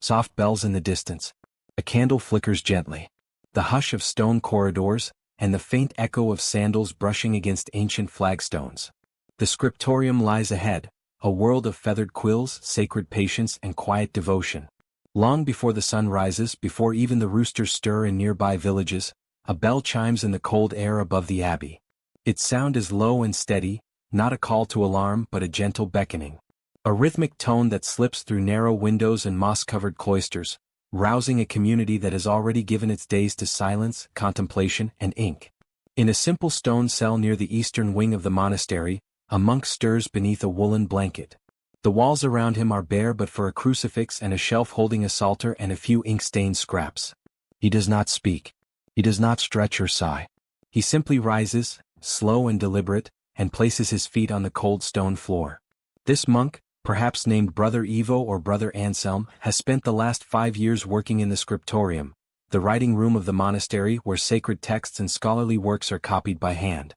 Soft bells in the distance. A candle flickers gently. The hush of stone corridors, and the faint echo of sandals brushing against ancient flagstones. The scriptorium lies ahead, a world of feathered quills, sacred patience, and quiet devotion. Long before the sun rises, before even the roosters stir in nearby villages, a bell chimes in the cold air above the abbey. Its sound is low and steady, not a call to alarm but a gentle beckoning. A rhythmic tone that slips through narrow windows and moss-covered cloisters, rousing a community that has already given its days to silence, contemplation, and ink. In a simple stone cell near the eastern wing of the monastery, a monk stirs beneath a woolen blanket. The walls around him are bare but for a crucifix and a shelf holding a psalter and a few ink-stained scraps. He does not speak. He does not stretch or sigh. He simply rises, slow and deliberate, and places his feet on the cold stone floor. This monk, perhaps named Brother Ivo or Brother Anselm, has spent the last 5 years working in the scriptorium, the writing room of the monastery where sacred texts and scholarly works are copied by hand.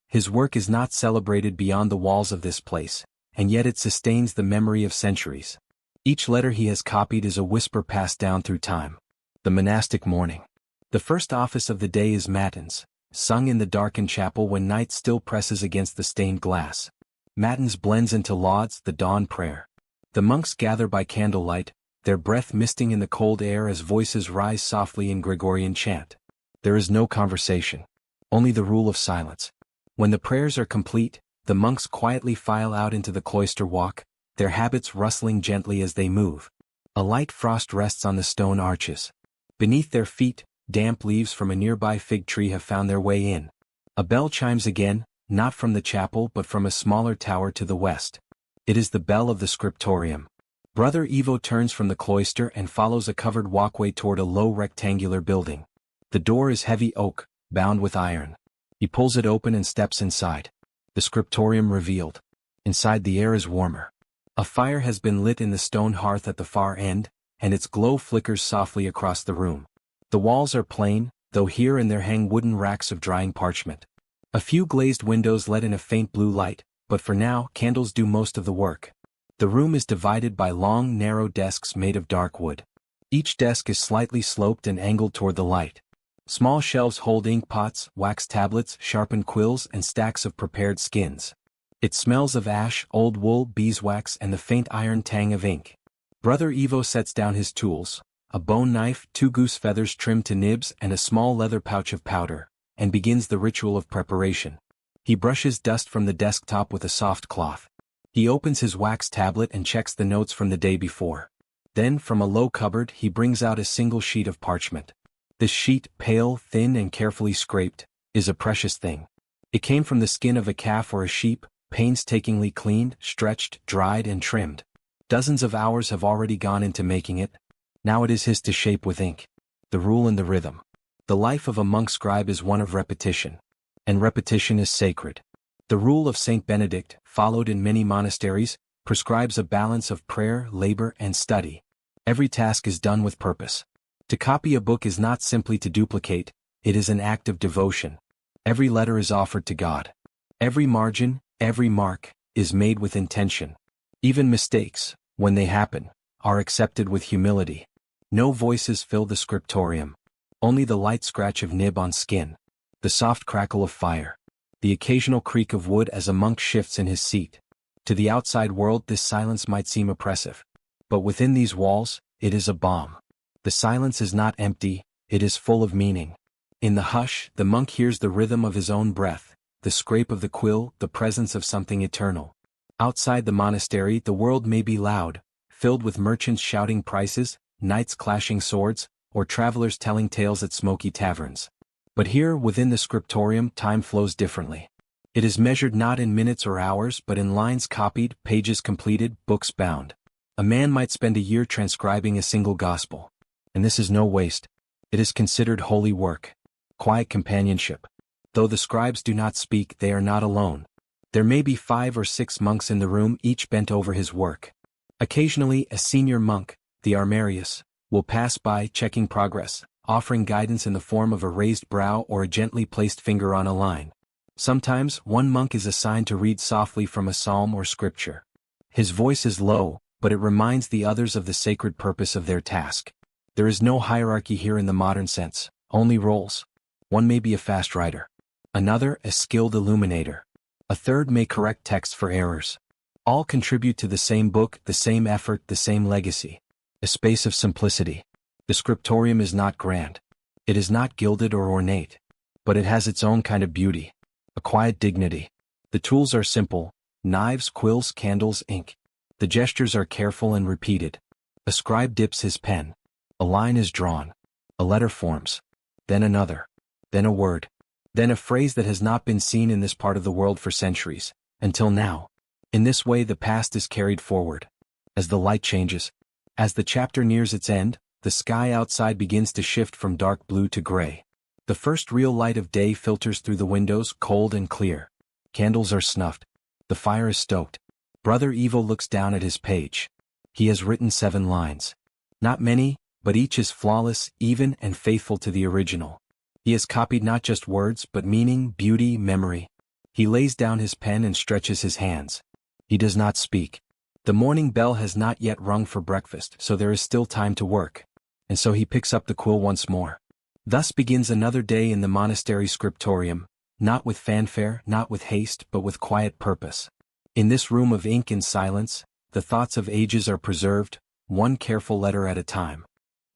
His work is not celebrated beyond the walls of this place, and yet it sustains the memory of centuries. Each letter he has copied is a whisper passed down through time. The monastic morning. The first office of the day is matins, sung in the darkened chapel when night still presses against the stained glass. Matins blends into lauds, the dawn prayer. The monks gather by candlelight, their breath misting in the cold air as voices rise softly in Gregorian chant. There is no conversation, only the rule of silence. When the prayers are complete, the monks quietly file out into the cloister walk, their habits rustling gently as they move. A light frost rests on the stone arches. Beneath their feet, damp leaves from a nearby fig tree have found their way in. A bell chimes again, not from the chapel but from a smaller tower to the west. It is the bell of the scriptorium. Brother Ivo turns from the cloister and follows a covered walkway toward a low rectangular building. The door is heavy oak, bound with iron. He pulls it open and steps inside. The scriptorium revealed. Inside the air is warmer. A fire has been lit in the stone hearth at the far end, and its glow flickers softly across the room. The walls are plain, though here and there hang wooden racks of drying parchment. A few glazed windows let in a faint blue light, but for now candles do most of the work. The room is divided by long, narrow desks made of dark wood. Each desk is slightly sloped and angled toward the light. Small shelves hold ink pots, wax tablets, sharpened quills, and stacks of prepared skins. It smells of ash, old wool, beeswax, and the faint iron tang of ink. Brother Ivo sets down his tools, a bone knife, 2 goose feathers trimmed to nibs, and a small leather pouch of powder, and begins the ritual of preparation. He brushes dust from the desktop with a soft cloth. He opens his wax tablet and checks the notes from the day before. Then, from a low cupboard, he brings out a single sheet of parchment. This sheet, pale, thin, and carefully scraped, is a precious thing. It came from the skin of a calf or a sheep, painstakingly cleaned, stretched, dried, and trimmed. Dozens of hours have already gone into making it. Now it is his to shape with ink. The rule and the rhythm. The life of a monk scribe is one of repetition. And repetition is sacred. The rule of Saint Benedict, followed in many monasteries, prescribes a balance of prayer, labor, and study. Every task is done with purpose. To copy a book is not simply to duplicate, it is an act of devotion. Every letter is offered to God. Every margin, every mark, is made with intention. Even mistakes, when they happen, are accepted with humility. No voices fill the scriptorium. Only the light scratch of nib on skin. The soft crackle of fire. The occasional creak of wood as a monk shifts in his seat. To the outside world this silence might seem oppressive. But within these walls, it is a balm. The silence is not empty, it is full of meaning. In the hush, the monk hears the rhythm of his own breath, the scrape of the quill, the presence of something eternal. Outside the monastery the world may be loud, filled with merchants shouting prices, knights clashing swords, or travelers telling tales at smoky taverns. But here, within the scriptorium, time flows differently. It is measured not in minutes or hours but in lines copied, pages completed, books bound. A man might spend a year transcribing a single gospel. And this is no waste. It is considered holy work. Quiet companionship. Though the scribes do not speak, they are not alone. There may be 5 or 6 monks in the room, each bent over his work. Occasionally, a senior monk, the armarius, will pass by, checking progress, offering guidance in the form of a raised brow or a gently placed finger on a line. Sometimes, one monk is assigned to read softly from a psalm or scripture. His voice is low, but it reminds the others of the sacred purpose of their task. There is no hierarchy here in the modern sense, only roles. One may be a fast writer. Another, a skilled illuminator. A third may correct text for errors. All contribute to the same book, the same effort, the same legacy. A space of simplicity. The scriptorium is not grand. It is not gilded or ornate. But it has its own kind of beauty. A quiet dignity. The tools are simple: knives, quills, candles, ink. The gestures are careful and repeated. A scribe dips his pen. A line is drawn. A letter forms. Then another. Then a word. Then a phrase that has not been seen in this part of the world for centuries, until now. In this way the past is carried forward. As the light changes, as the chapter nears its end, the sky outside begins to shift from dark blue to gray. The first real light of day filters through the windows, cold and clear. Candles are snuffed. The fire is stoked. Brother Evo looks down at his page. He has written 7 lines. Not many, but each is flawless, even, and faithful to the original. He has copied not just words, but meaning, beauty, memory. He lays down his pen and stretches his hands. He does not speak. The morning bell has not yet rung for breakfast, so there is still time to work. And so he picks up the quill once more. Thus begins another day in the Monastery Scriptorium, not with fanfare, not with haste, but with quiet purpose. In this room of ink and silence, the thoughts of ages are preserved, one careful letter at a time.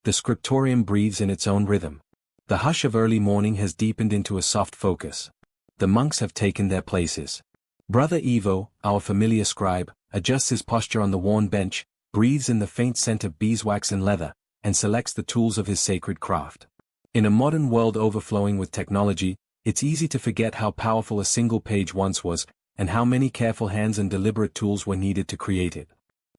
The scriptorium breathes in its own rhythm. The hush of early morning has deepened into a soft focus. The monks have taken their places. Brother Evo, our familiar scribe, adjusts his posture on the worn bench, breathes in the faint scent of beeswax and leather, and selects the tools of his sacred craft. In a modern world overflowing with technology, it's easy to forget how powerful a single page once was, and how many careful hands and deliberate tools were needed to create it.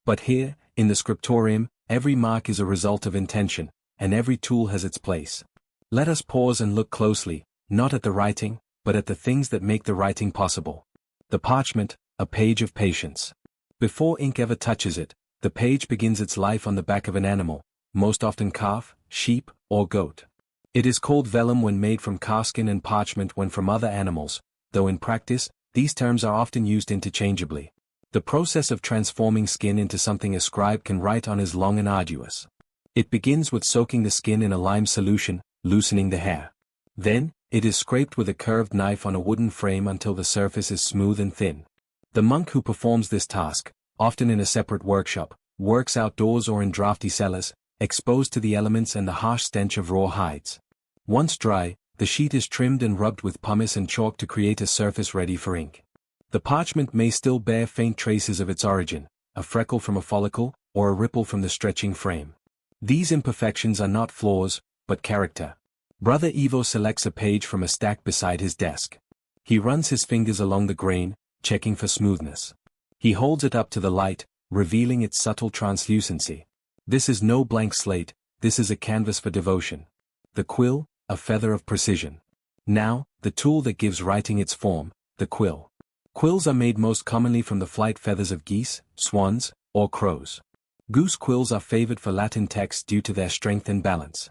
But here, in the scriptorium, every mark is a result of intention, and every tool has its place. Let us pause and look closely, not at the writing, but at the things that make the writing possible. The parchment, a page of patience. Before ink ever touches it, the page begins its life on the back of an animal, most often calf, sheep, or goat. It is called vellum when made from calfskin and parchment when from other animals, though in practice, these terms are often used interchangeably. The process of transforming skin into something a scribe can write on is long and arduous. It begins with soaking the skin in a lime solution, loosening the hair. Then, it is scraped with a curved knife on a wooden frame until the surface is smooth and thin. The monk who performs this task, often in a separate workshop, works outdoors or in drafty cellars, exposed to the elements and the harsh stench of raw hides. Once dry, the sheet is trimmed and rubbed with pumice and chalk to create a surface ready for ink. The parchment may still bear faint traces of its origin, a freckle from a follicle, or a ripple from the stretching frame. These imperfections are not flaws, but character. Brother Evo selects a page from a stack beside his desk. He runs his fingers along the grain, checking for smoothness. He holds it up to the light, revealing its subtle translucency. This is no blank slate, this is a canvas for devotion. The quill, a feather of precision. Now, the tool that gives writing its form, the quill. Quills are made most commonly from the flight feathers of geese, swans, or crows. Goose quills are favored for Latin texts due to their strength and balance.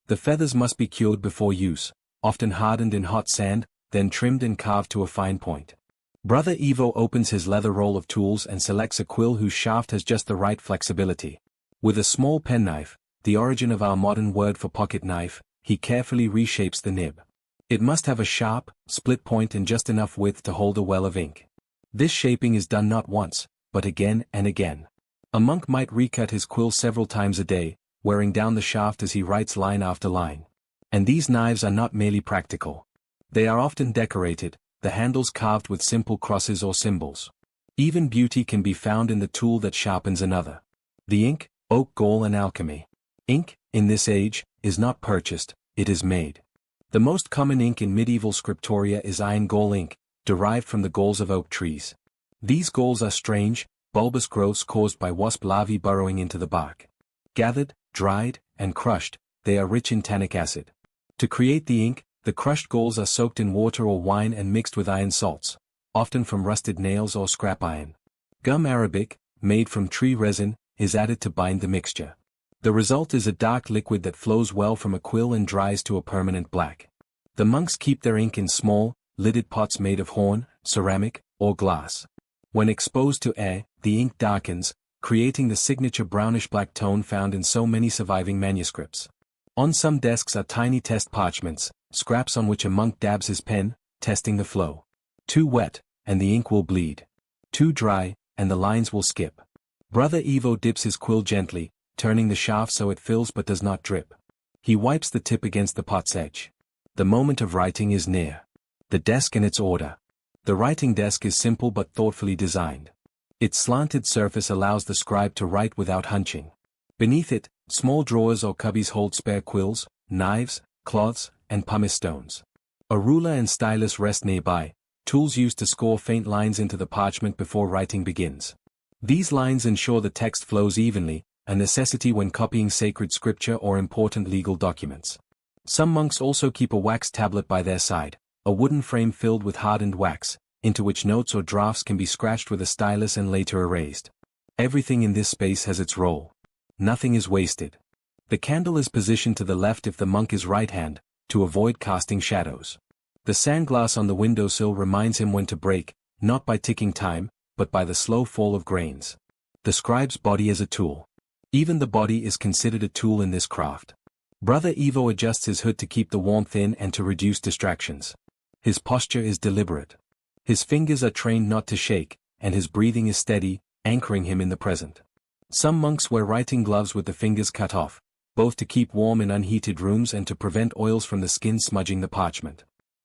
The feathers must be cured before use, often hardened in hot sand, then trimmed and carved to a fine point. Brother Evo opens his leather roll of tools and selects a quill whose shaft has just the right flexibility. With a small penknife, the origin of our modern word for pocket knife, he carefully reshapes the nib. It must have a sharp, split point and just enough width to hold a well of ink. This shaping is done not once, but again and again. A monk might recut his quill several times a day, wearing down the shaft as he writes line after line. And these knives are not merely practical. They are often decorated, the handles carved with simple crosses or symbols. Even beauty can be found in the tool that sharpens another. The ink, oak gall and alchemy. Ink, in this age, is not purchased, it is made. The most common ink in medieval scriptoria is iron gall ink, derived from the galls of oak trees. These galls are strange, bulbous growths caused by wasp larvae burrowing into the bark. Gathered, dried, and crushed, they are rich in tannic acid. To create the ink, the crushed galls are soaked in water or wine and mixed with iron salts, often from rusted nails or scrap iron. Gum arabic, made from tree resin, is added to bind the mixture. The result is a dark liquid that flows well from a quill and dries to a permanent black. The monks keep their ink in small, lidded pots made of horn, ceramic, or glass. When exposed to air, the ink darkens, creating the signature brownish-black tone found in so many surviving manuscripts. On some desks are tiny test parchments, scraps on which a monk dabs his pen, testing the flow. Too wet, and the ink will bleed. Too dry, and the lines will skip. Brother Evo dips his quill gently, turning the shaft so it fills but does not drip. He wipes the tip against the pot's edge. The moment of writing is near. The desk and its order. The writing desk is simple but thoughtfully designed. Its slanted surface allows the scribe to write without hunching. Beneath it, small drawers or cubbies hold spare quills, knives, cloths, and pumice stones. A ruler and stylus rest nearby, tools used to score faint lines into the parchment before writing begins. These lines ensure the text flows evenly, a necessity when copying sacred scripture or important legal documents. Some monks also keep a wax tablet by their side, a wooden frame filled with hardened wax, into which notes or drafts can be scratched with a stylus and later erased. Everything in this space has its role. Nothing is wasted. The candle is positioned to the left if the monk is right-hand, to avoid casting shadows. The sandglass on the windowsill reminds him when to break, not by ticking time, but by the slow fall of grains. The scribe's body as a tool. Even the body is considered a tool in this craft. Brother Evo adjusts his hood to keep the warmth in and to reduce distractions. His posture is deliberate. His fingers are trained not to shake, and his breathing is steady, anchoring him in the present. Some monks wear writing gloves with the fingers cut off, both to keep warm in unheated rooms and to prevent oils from the skin smudging the parchment.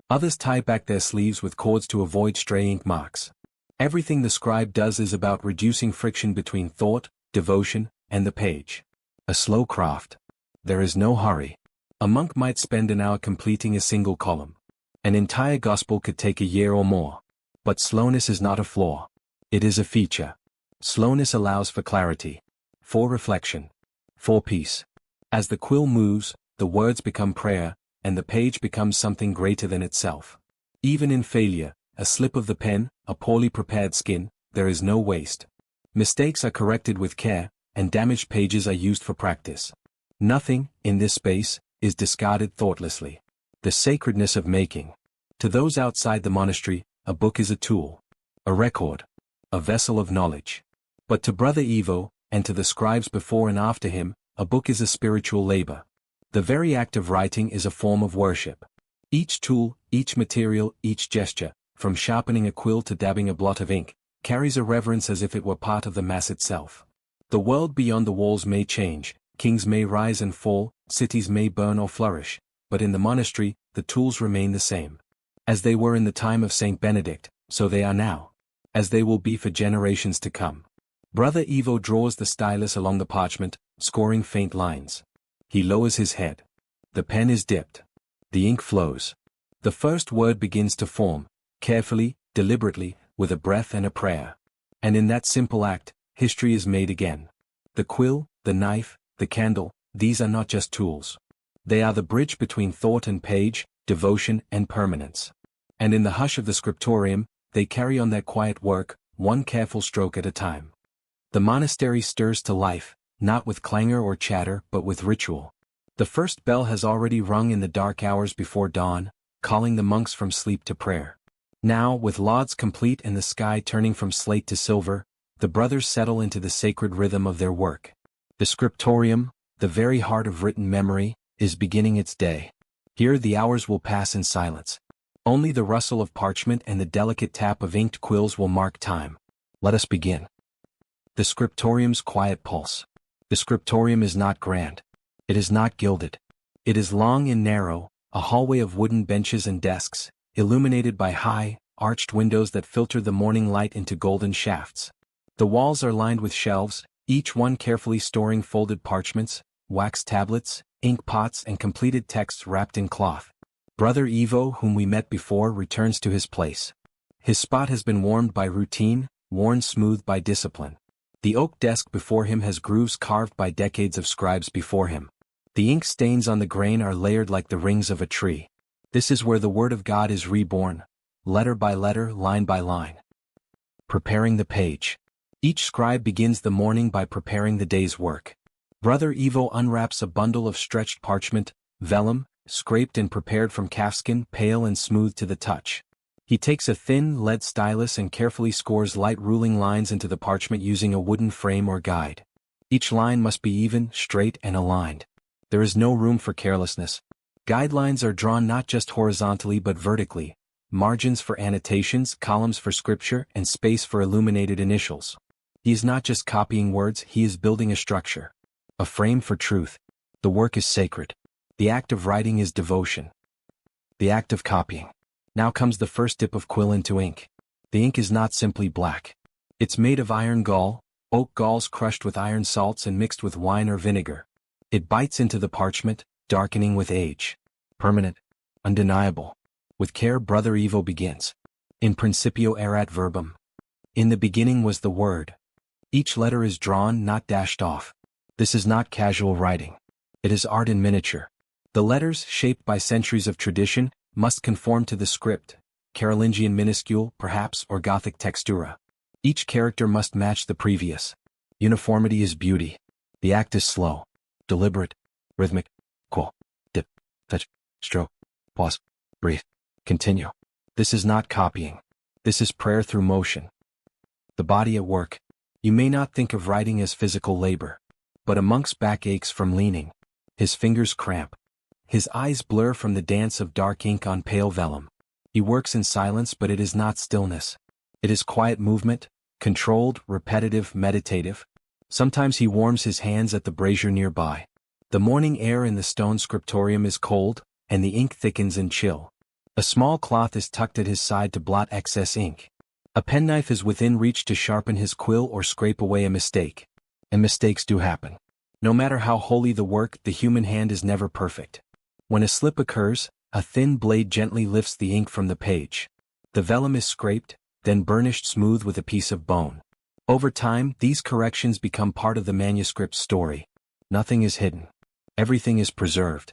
Others tie back their sleeves with cords to avoid stray ink marks. Everything the scribe does is about reducing friction between thought, devotion, and the page. A slow craft. There is no hurry. A monk might spend an hour completing a single column. An entire gospel could take a year or more. But slowness is not a flaw. It is a feature. Slowness allows for clarity, for reflection, for peace. As the quill moves, the words become prayer, and the page becomes something greater than itself. Even in failure, a slip of the pen, a poorly prepared skin, there is no waste. Mistakes are corrected with care, and damaged pages are used for practice. Nothing, in this space, is discarded thoughtlessly. The sacredness of making. To those outside the monastery, a book is a tool, a record, a vessel of knowledge. But to Brother Evo, and to the scribes before and after him, a book is a spiritual labor. The very act of writing is a form of worship. Each tool, each material, each gesture, from sharpening a quill to dabbing a blot of ink, carries a reverence as if it were part of the Mass itself. The world beyond the walls may change, kings may rise and fall, cities may burn or flourish, but in the monastery, the tools remain the same. As they were in the time of Saint Benedict, so they are now. As they will be for generations to come. Brother Evo draws the stylus along the parchment, scoring faint lines. He lowers his head. The pen is dipped. The ink flows. The first word begins to form, carefully, deliberately, with a breath and a prayer. And in that simple act, history is made again. The quill, the knife, the candle, these are not just tools. They are the bridge between thought and page, devotion and permanence. And in the hush of the scriptorium, they carry on their quiet work, one careful stroke at a time. The monastery stirs to life, not with clangor or chatter but with ritual. The first bell has already rung in the dark hours before dawn, calling the monks from sleep to prayer. Now, with lauds complete and the sky turning from slate to silver, the brothers settle into the sacred rhythm of their work. The scriptorium, the very heart of written memory, is beginning its day. Here the hours will pass in silence. Only the rustle of parchment and the delicate tap of inked quills will mark time. Let us begin. The scriptorium's quiet pulse. The scriptorium is not grand. It is not gilded. It is long and narrow, a hallway of wooden benches and desks, illuminated by high, arched windows that filter the morning light into golden shafts. The walls are lined with shelves, each one carefully storing folded parchments, wax tablets, ink pots and completed texts wrapped in cloth. Brother Evo, whom we met before, returns to his place. His spot has been warmed by routine, worn smooth by discipline. The oak desk before him has grooves carved by decades of scribes before him. The ink stains on the grain are layered like the rings of a tree. This is where the Word of God is reborn, letter by letter, line by line. Preparing the page. Each scribe begins the morning by preparing the day's work. Brother Evo unwraps a bundle of stretched parchment, vellum, scraped and prepared from calfskin, pale and smooth to the touch. He takes a thin lead stylus and carefully scores light ruling lines into the parchment using a wooden frame or guide. Each line must be even, straight, and aligned. There is no room for carelessness. Guidelines are drawn not just horizontally but vertically, margins for annotations, columns for scripture, and space for illuminated initials. He is not just copying words, he is building a structure. A frame for truth. The work is sacred. The act of writing is devotion. The act of copying. Now comes the first dip of quill into ink. The ink is not simply black. It's made of iron gall, oak galls crushed with iron salts and mixed with wine or vinegar. It bites into the parchment, darkening with age. Permanent. Undeniable. With care Brother Evo begins. In principio erat verbum. In the beginning was the word. Each letter is drawn, not dashed off. This is not casual writing. It is art in miniature. The letters, shaped by centuries of tradition, must conform to the script, Carolingian minuscule, perhaps, or Gothic textura. Each character must match the previous. Uniformity is beauty. The act is slow, deliberate, rhythmic, quo, dip, touch, stroke, pause, breathe, continue. This is not copying. This is prayer through motion. The body at work. You may not think of writing as physical labor, but a monk's back aches from leaning. His fingers cramp. His eyes blur from the dance of dark ink on pale vellum. He works in silence, but it is not stillness. It is quiet movement, controlled, repetitive, meditative. Sometimes he warms his hands at the brazier nearby. The morning air in the stone scriptorium is cold, and the ink thickens in chill. A small cloth is tucked at his side to blot excess ink. A penknife is within reach to sharpen his quill or scrape away a mistake. And mistakes do happen. No matter how holy the work, the human hand is never perfect. When a slip occurs, a thin blade gently lifts the ink from the page. The vellum is scraped, then burnished smooth with a piece of bone. Over time, these corrections become part of the manuscript's story. Nothing is hidden. Everything is preserved.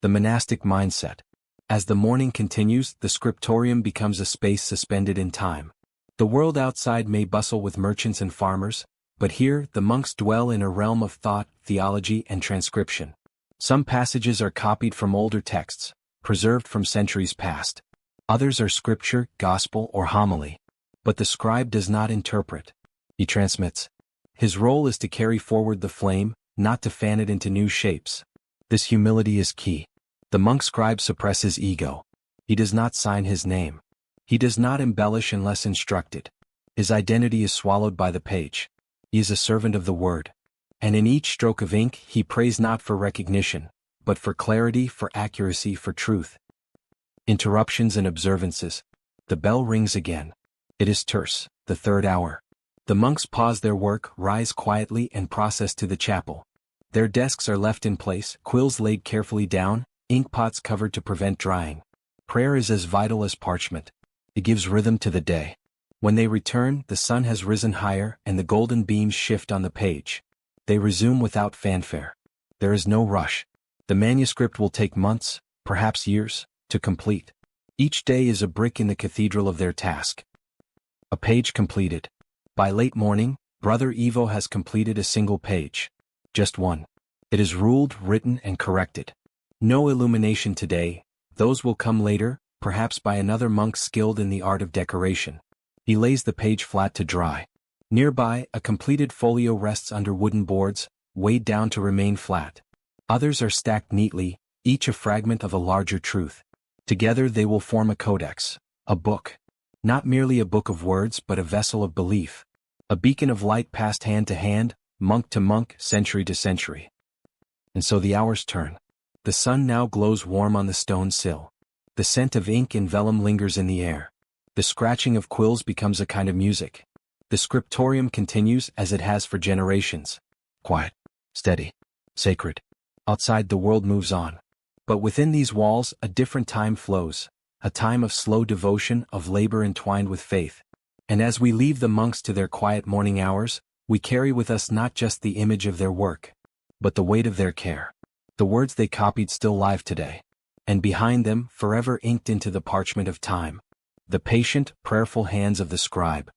The monastic mindset. As the morning continues, the scriptorium becomes a space suspended in time. The world outside may bustle with merchants and farmers, but here the monks dwell in a realm of thought, theology, and transcription. Some passages are copied from older texts, preserved from centuries past. Others are scripture, gospel, or homily. But the scribe does not interpret. He transmits. His role is to carry forward the flame, not to fan it into new shapes. This humility is key. The monk scribe suppresses ego. He does not sign his name. He does not embellish unless instructed. His identity is swallowed by the page. He is a servant of the word. And in each stroke of ink, he prays not for recognition, but for clarity, for accuracy, for truth. Interruptions and observances. The bell rings again. It is terce, the third hour. The monks pause their work, rise quietly, and process to the chapel. Their desks are left in place, quills laid carefully down, ink pots covered to prevent drying. Prayer is as vital as parchment. It gives rhythm to the day. When they return, the sun has risen higher, and the golden beams shift on the page. They resume without fanfare. There is no rush. The manuscript will take months, perhaps years, to complete. Each day is a brick in the cathedral of their task. A page completed. By late morning, Brother Evo has completed a single page. Just one. It is ruled, written, and corrected. No illumination today. Those will come later, perhaps by another monk skilled in the art of decoration. He lays the page flat to dry. Nearby, a completed folio rests under wooden boards, weighed down to remain flat. Others are stacked neatly, each a fragment of a larger truth. Together they will form a codex, a book. Not merely a book of words but a vessel of belief. A beacon of light passed hand to hand, monk to monk, century to century. And so the hours turn. The sun now glows warm on the stone sill. The scent of ink and vellum lingers in the air. The scratching of quills becomes a kind of music. The scriptorium continues as it has for generations. Quiet, steady, sacred. Outside the world moves on. But within these walls a different time flows, a time of slow devotion, of labor entwined with faith. And as we leave the monks to their quiet morning hours, we carry with us not just the image of their work, but the weight of their care. The words they copied still live today. And behind them, forever inked into the parchment of time, the patient, prayerful hands of the scribe.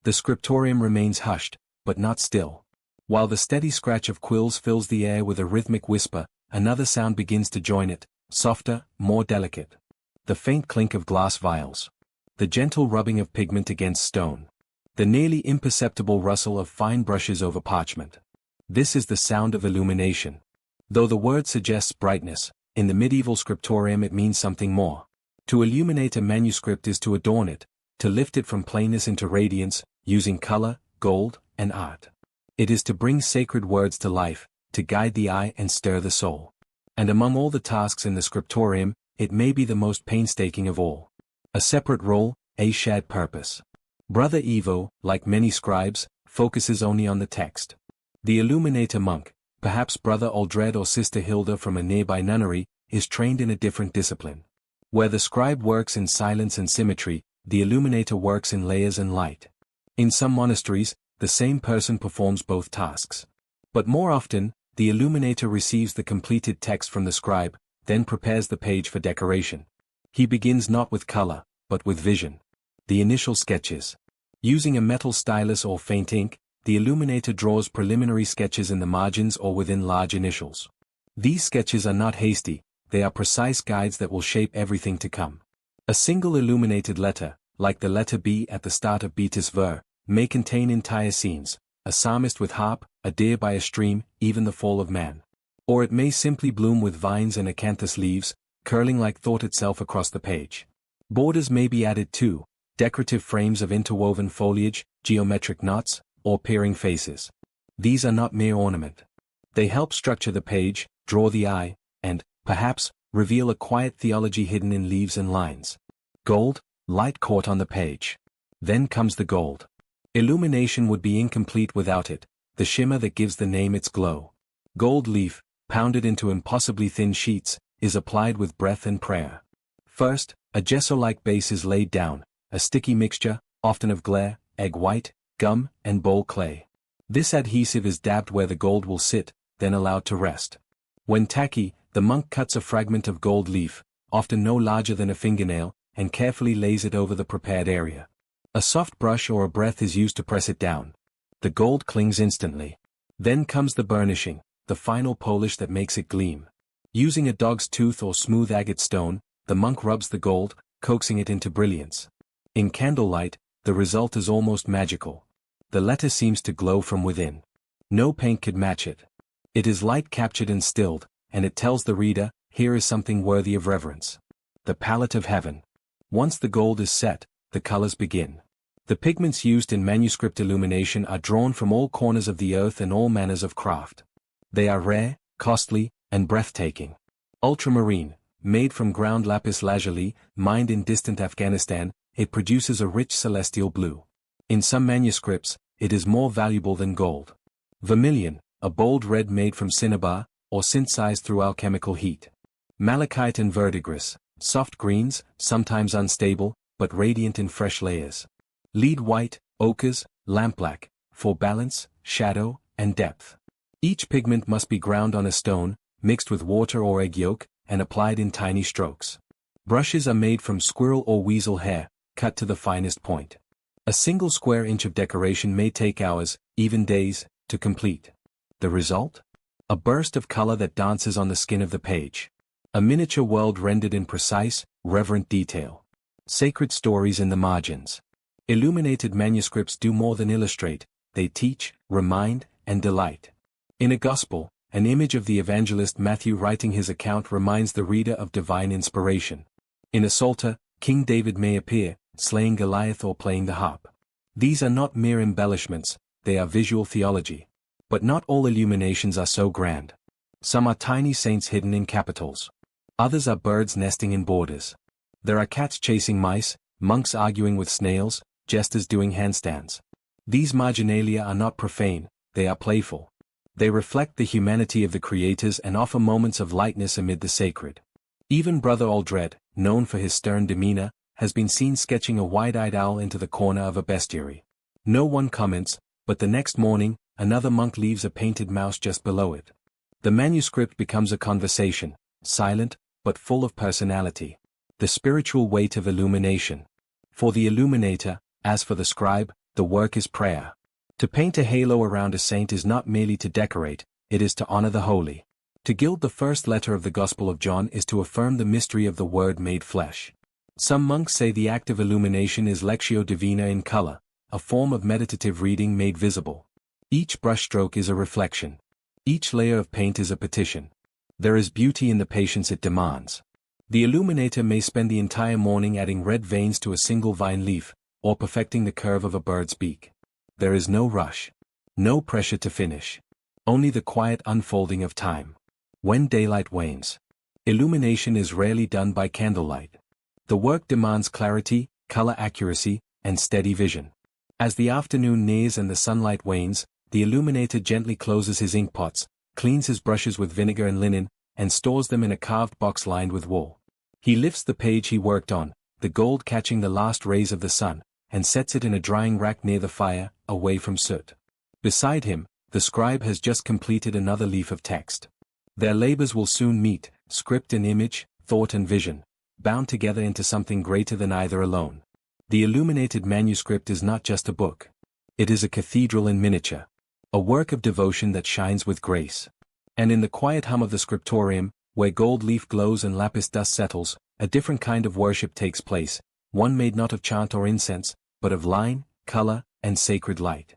The scriptorium remains hushed, but not still. While the steady scratch of quills fills the air with a rhythmic whisper, another sound begins to join it, softer, more delicate. The faint clink of glass vials. the gentle rubbing of pigment against stone. The nearly imperceptible rustle of fine brushes over parchment. This is the sound of illumination. Though the word suggests brightness, in the medieval scriptorium it means something more. To illuminate a manuscript is to adorn it, to lift it from plainness into radiance, using color, gold, and art. It is to bring sacred words to life, to guide the eye and stir the soul. And among all the tasks in the scriptorium, it may be the most painstaking of all. A separate role, a shared purpose. Brother Evo, like many scribes, focuses only on the text. The illuminator monk, perhaps Brother Aldred or Sister Hilda from a nearby nunnery, is trained in a different discipline. Where the scribe works in silence and symmetry, the illuminator works in layers and light. In some monasteries, the same person performs both tasks. But more often, the illuminator receives the completed text from the scribe, then prepares the page for decoration. He begins not with color, but with vision. The initial sketches. Using a metal stylus or faint ink, the illuminator draws preliminary sketches in the margins or within large initials. These sketches are not hasty, they are precise guides that will shape everything to come. A single illuminated letter, like the letter B at the start of Beatus Ver, may contain entire scenes, a psalmist with harp, a deer by a stream, even the fall of man. Or it may simply bloom with vines and acanthus leaves, curling like thought itself across the page. Borders may be added too, decorative frames of interwoven foliage, geometric knots, or peering faces. These are not mere ornament. They help structure the page, draw the eye, and, perhaps, reveal a quiet theology hidden in leaves and lines. Gold, light caught on the page. Then comes the gold. Illumination would be incomplete without it, the shimmer that gives the name its glow. Gold leaf, pounded into impossibly thin sheets, is applied with breath and prayer. First, a gesso-like base is laid down, a sticky mixture, often of glaire, egg white, gum, and bowl clay. This adhesive is dabbed where the gold will sit, then allowed to rest. When tacky, the monk cuts a fragment of gold leaf, often no larger than a fingernail, and carefully lays it over the prepared area. A soft brush or a breath is used to press it down. The gold clings instantly. Then comes the burnishing, the final polish that makes it gleam. Using a dog's tooth or smooth agate stone, the monk rubs the gold, coaxing it into brilliance. In candlelight, the result is almost magical. The letter seems to glow from within. No paint could match it. It is light captured and stilled, and it tells the reader, here is something worthy of reverence. The palette of heaven. Once the gold is set, the colors begin. The pigments used in manuscript illumination are drawn from all corners of the earth and all manners of craft. They are rare, costly, and breathtaking. Ultramarine, made from ground lapis lazuli, mined in distant Afghanistan, it produces a rich celestial blue. In some manuscripts, it is more valuable than gold. Vermilion, a bold red made from cinnabar, or synthesized through alchemical heat. Malachite and verdigris, soft greens, sometimes unstable, but radiant in fresh layers. Lead white, ochres, lampblack, for balance, shadow, and depth. Each pigment must be ground on a stone, mixed with water or egg yolk, and applied in tiny strokes. Brushes are made from squirrel or weasel hair, cut to the finest point. A single square inch of decoration may take hours, even days, to complete. The result? A burst of color that dances on the skin of the page. A miniature world rendered in precise, reverent detail. Sacred stories in the margins. Illuminated manuscripts do more than illustrate, they teach, remind, and delight. In a gospel, an image of the evangelist Matthew writing his account reminds the reader of divine inspiration. In a psalter, King David may appear, slaying Goliath or playing the harp. These are not mere embellishments, they are visual theology. But not all illuminations are so grand. Some are tiny saints hidden in capitals. Others are birds nesting in borders. There are cats chasing mice, monks arguing with snails, jesters doing handstands. These marginalia are not profane, they are playful. They reflect the humanity of the creators and offer moments of lightness amid the sacred. Even Brother Aldred, known for his stern demeanor, has been seen sketching a wide-eyed owl into the corner of a bestiary. No one comments, but the next morning, another monk leaves a painted mouse just below it. The manuscript becomes a conversation, silent, but full of personality. The spiritual weight of illumination. For the illuminator, as for the scribe, the work is prayer. To paint a halo around a saint is not merely to decorate, it is to honor the holy. To gild the first letter of the Gospel of John is to affirm the mystery of the Word made flesh. Some monks say the act of illumination is lectio divina in color, a form of meditative reading made visible. Each brushstroke is a reflection. Each layer of paint is a petition. There is beauty in the patience it demands. The illuminator may spend the entire morning adding red veins to a single vine leaf, or perfecting the curve of a bird's beak. There is no rush. No pressure to finish. Only the quiet unfolding of time. When daylight wanes. Illumination is rarely done by candlelight. The work demands clarity, color accuracy, and steady vision. As the afternoon nears and the sunlight wanes, the illuminator gently closes his ink pots, cleans his brushes with vinegar and linen, and stores them in a carved box lined with wool. He lifts the page he worked on, the gold catching the last rays of the sun, and sets it in a drying rack near the fire, away from soot. Beside him, the scribe has just completed another leaf of text. Their labors will soon meet, script and image, thought and vision, bound together into something greater than either alone. The illuminated manuscript is not just a book. It is a cathedral in miniature. A work of devotion that shines with grace. And in the quiet hum of the scriptorium, where gold leaf glows and lapis dust settles, a different kind of worship takes place, one made not of chant or incense, but of line, color, and sacred light.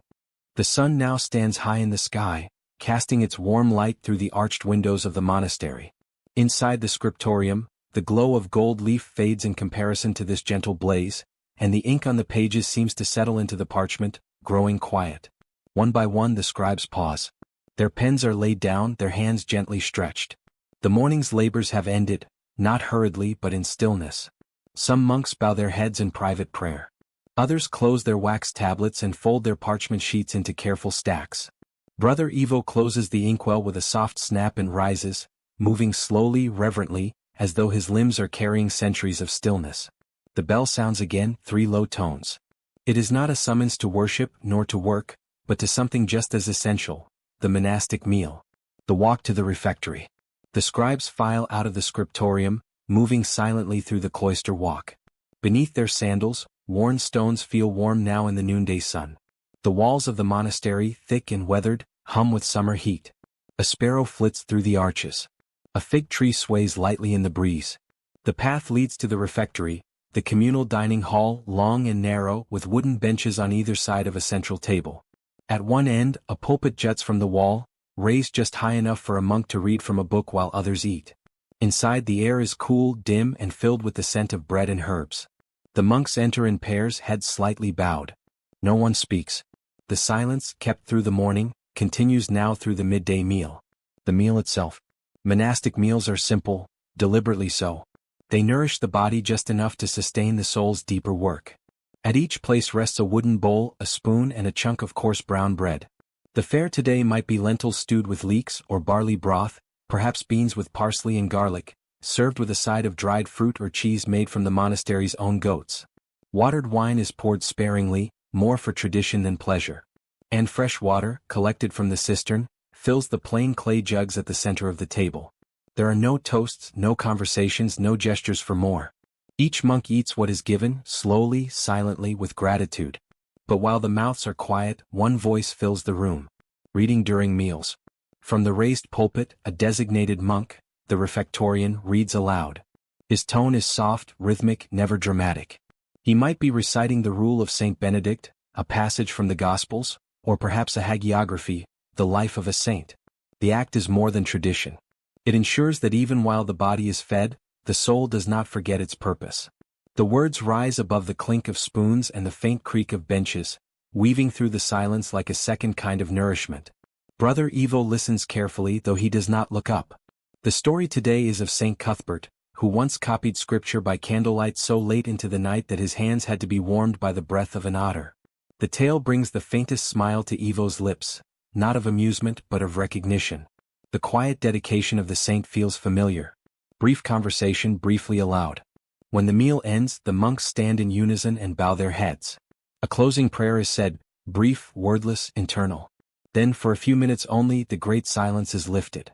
The sun now stands high in the sky, casting its warm light through the arched windows of the monastery. Inside the scriptorium, the glow of gold leaf fades in comparison to this gentle blaze, and the ink on the pages seems to settle into the parchment, growing quiet. One by one the scribes pause. Their pens are laid down, their hands gently stretched. The morning's labors have ended, not hurriedly but in stillness. Some monks bow their heads in private prayer. Others close their wax tablets and fold their parchment sheets into careful stacks. Brother Evo closes the inkwell with a soft snap and rises, moving slowly, reverently, as though his limbs are carrying centuries of stillness. The bell sounds again, 3 low tones. It is not a summons to worship nor to work, but to something just as essential, the monastic meal. The walk to the refectory. The scribes file out of the scriptorium, moving silently through the cloister walk. Beneath their sandals, worn stones feel warm now in the noonday sun. The walls of the monastery, thick and weathered, hum with summer heat. A sparrow flits through the arches. A fig tree sways lightly in the breeze. The path leads to the refectory, the communal dining hall, long and narrow, with wooden benches on either side of a central table. At one end, a pulpit juts from the wall, raised just high enough for a monk to read from a book while others eat. Inside the air is cool, dim, and filled with the scent of bread and herbs. The monks enter in pairs, heads slightly bowed. No one speaks. The silence, kept through the morning, continues now through the midday meal. The meal itself. Monastic meals are simple, deliberately so. They nourish the body just enough to sustain the soul's deeper work. At each place rests a wooden bowl, a spoon, and a chunk of coarse brown bread. The fare today might be lentils stewed with leeks or barley broth, perhaps beans with parsley and garlic, served with a side of dried fruit or cheese made from the monastery's own goats. Watered wine is poured sparingly, more for tradition than pleasure. And fresh water, collected from the cistern, fills the plain clay jugs at the center of the table. There are no toasts, no conversations, no gestures for more. Each monk eats what is given, slowly, silently, with gratitude. But while the mouths are quiet, one voice fills the room. Reading during meals. From the raised pulpit, a designated monk, the refectorian, reads aloud. His tone is soft, rhythmic, never dramatic. He might be reciting the Rule of Saint Benedict, a passage from the Gospels, or perhaps a hagiography, the life of a saint. The act is more than tradition. It ensures that even while the body is fed, the soul does not forget its purpose. The words rise above the clink of spoons and the faint creak of benches, weaving through the silence like a second kind of nourishment. Brother Evo listens carefully, though he does not look up. The story today is of Saint Cuthbert, who once copied scripture by candlelight so late into the night that his hands had to be warmed by the breath of an otter. The tale brings the faintest smile to Evo's lips, not of amusement but of recognition. The quiet dedication of the saint feels familiar. Brief conversation briefly aloud. When the meal ends, the monks stand in unison and bow their heads. A closing prayer is said, brief, wordless, internal. Then for a few minutes only the great silence is lifted.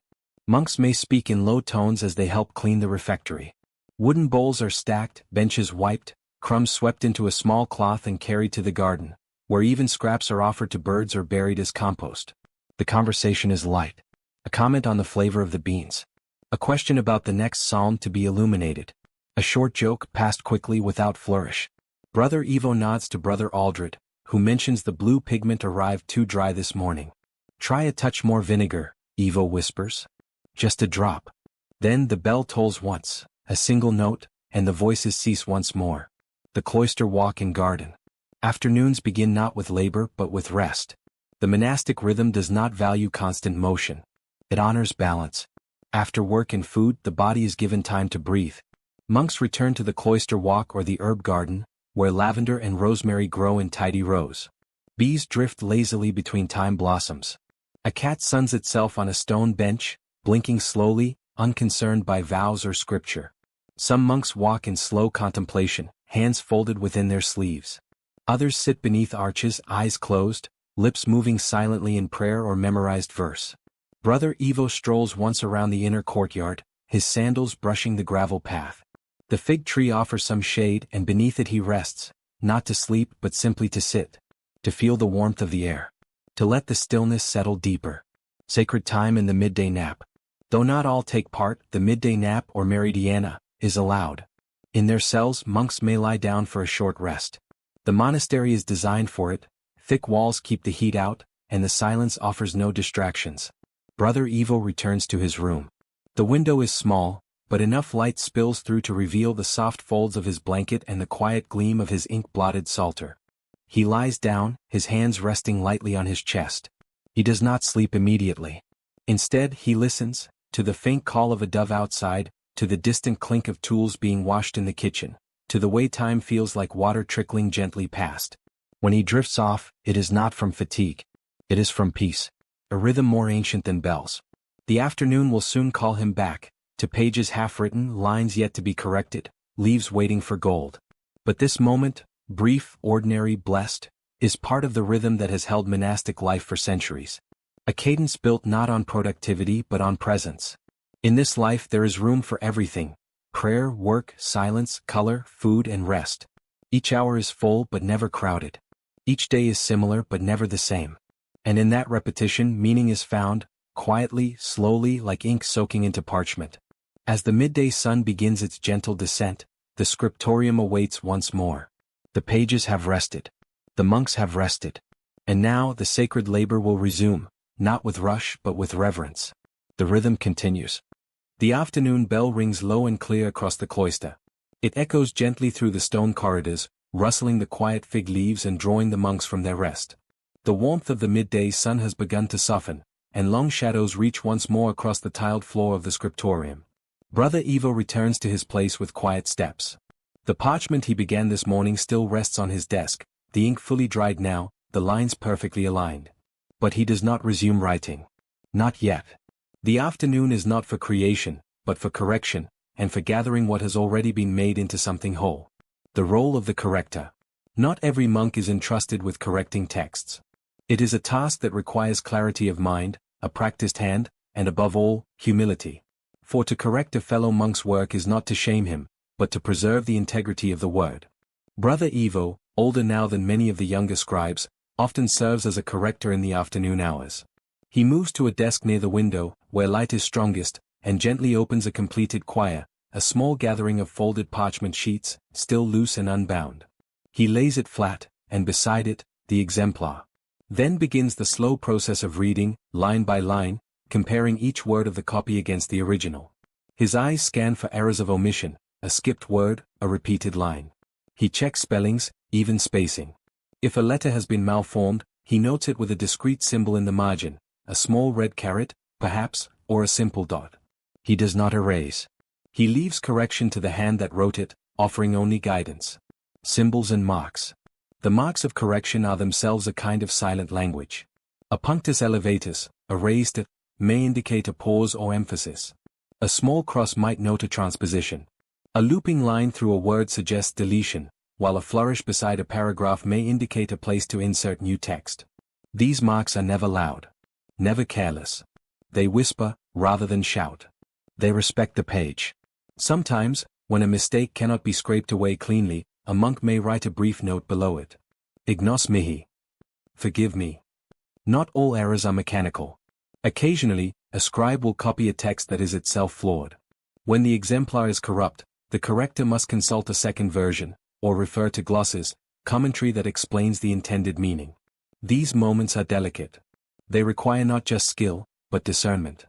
Monks may speak in low tones as they help clean the refectory. Wooden bowls are stacked, benches wiped, crumbs swept into a small cloth and carried to the garden, where even scraps are offered to birds or buried as compost. The conversation is light. A comment on the flavor of the beans. A question about the next psalm to be illuminated. A short joke passed quickly without flourish. Brother Evo nods to Brother Aldred, who mentions the blue pigment arrived too dry this morning. Try a touch more vinegar, Evo whispers. Just a drop. Then the bell tolls once, a single note, and the voices cease once more. The cloister walk and garden. Afternoons begin not with labor but with rest. The monastic rhythm does not value constant motion. It honors balance. After work and food, the body is given time to breathe. Monks return to the cloister walk or the herb garden, where lavender and rosemary grow in tidy rows. Bees drift lazily between thyme blossoms. A cat suns itself on a stone bench, blinking slowly, unconcerned by vows or scripture. Some monks walk in slow contemplation, hands folded within their sleeves. Others sit beneath arches, eyes closed, lips moving silently in prayer or memorized verse. Brother Evo strolls once around the inner courtyard, his sandals brushing the gravel path. The fig tree offers some shade and beneath it he rests, not to sleep but simply to sit. To feel the warmth of the air. To let the stillness settle deeper. Sacred time in the midday nap. Though not all take part, the midday nap or meridiana is allowed. In their cells, monks may lie down for a short rest. The monastery is designed for it, thick walls keep the heat out, and the silence offers no distractions. Brother Evo returns to his room. The window is small, but enough light spills through to reveal the soft folds of his blanket and the quiet gleam of his ink-blotted psalter. He lies down, his hands resting lightly on his chest. He does not sleep immediately. Instead, he listens, to the faint call of a dove outside, to the distant clink of tools being washed in the kitchen, to the way time feels like water trickling gently past. When he drifts off, it is not from fatigue. It is from peace. A rhythm more ancient than bells. The afternoon will soon call him back, to pages half-written, lines yet to be corrected, leaves waiting for gold. But this moment, brief, ordinary, blessed, is part of the rhythm that has held monastic life for centuries. A cadence built not on productivity but on presence. In this life there is room for everything: prayer, work, silence, color, food and rest. Each hour is full but never crowded. Each day is similar but never the same. And in that repetition meaning is found, quietly, slowly, like ink soaking into parchment. As the midday sun begins its gentle descent, the scriptorium awaits once more. The pages have rested. The monks have rested. And now the sacred labor will resume, not with rush but with reverence. The rhythm continues. The afternoon bell rings low and clear across the cloister. It echoes gently through the stone corridors, rustling the quiet fig leaves and drawing the monks from their rest. The warmth of the midday sun has begun to soften, and long shadows reach once more across the tiled floor of the scriptorium. Brother Evo returns to his place with quiet steps. The parchment he began this morning still rests on his desk, the ink fully dried now, the lines perfectly aligned. But he does not resume writing. Not yet. The afternoon is not for creation, but for correction, and for gathering what has already been made into something whole. The role of the corrector. Not every monk is entrusted with correcting texts. It is a task that requires clarity of mind, a practiced hand, and above all, humility. For to correct a fellow monk's work is not to shame him, but to preserve the integrity of the word. Brother Evo, older now than many of the younger scribes, often serves as a corrector in the afternoon hours. He moves to a desk near the window, where light is strongest, and gently opens a completed quire, a small gathering of folded parchment sheets, still loose and unbound. He lays it flat, and beside it, the exemplar. Then begins the slow process of reading, line by line, comparing each word of the copy against the original. His eyes scan for errors of omission, a skipped word, a repeated line. He checks spellings, even spacing. If a letter has been malformed, he notes it with a discrete symbol in the margin, a small red caret, perhaps, or a simple dot. He does not erase. He leaves correction to the hand that wrote it, offering only guidance. Symbols and marks. The marks of correction are themselves a kind of silent language. A punctus elevatus, a raised may indicate a pause or emphasis. A small cross might note a transposition. A looping line through a word suggests deletion, while a flourish beside a paragraph may indicate a place to insert new text. These marks are never loud. Never careless. They whisper, rather than shout. They respect the page. Sometimes, when a mistake cannot be scraped away cleanly, a monk may write a brief note below it. Ignos mihi. Forgive me. Not all errors are mechanical. Occasionally, a scribe will copy a text that is itself flawed. When the exemplar is corrupt, The corrector must consult a second version, or refer to glosses, commentary that explains the intended meaning. These moments are delicate. They require not just skill, but discernment.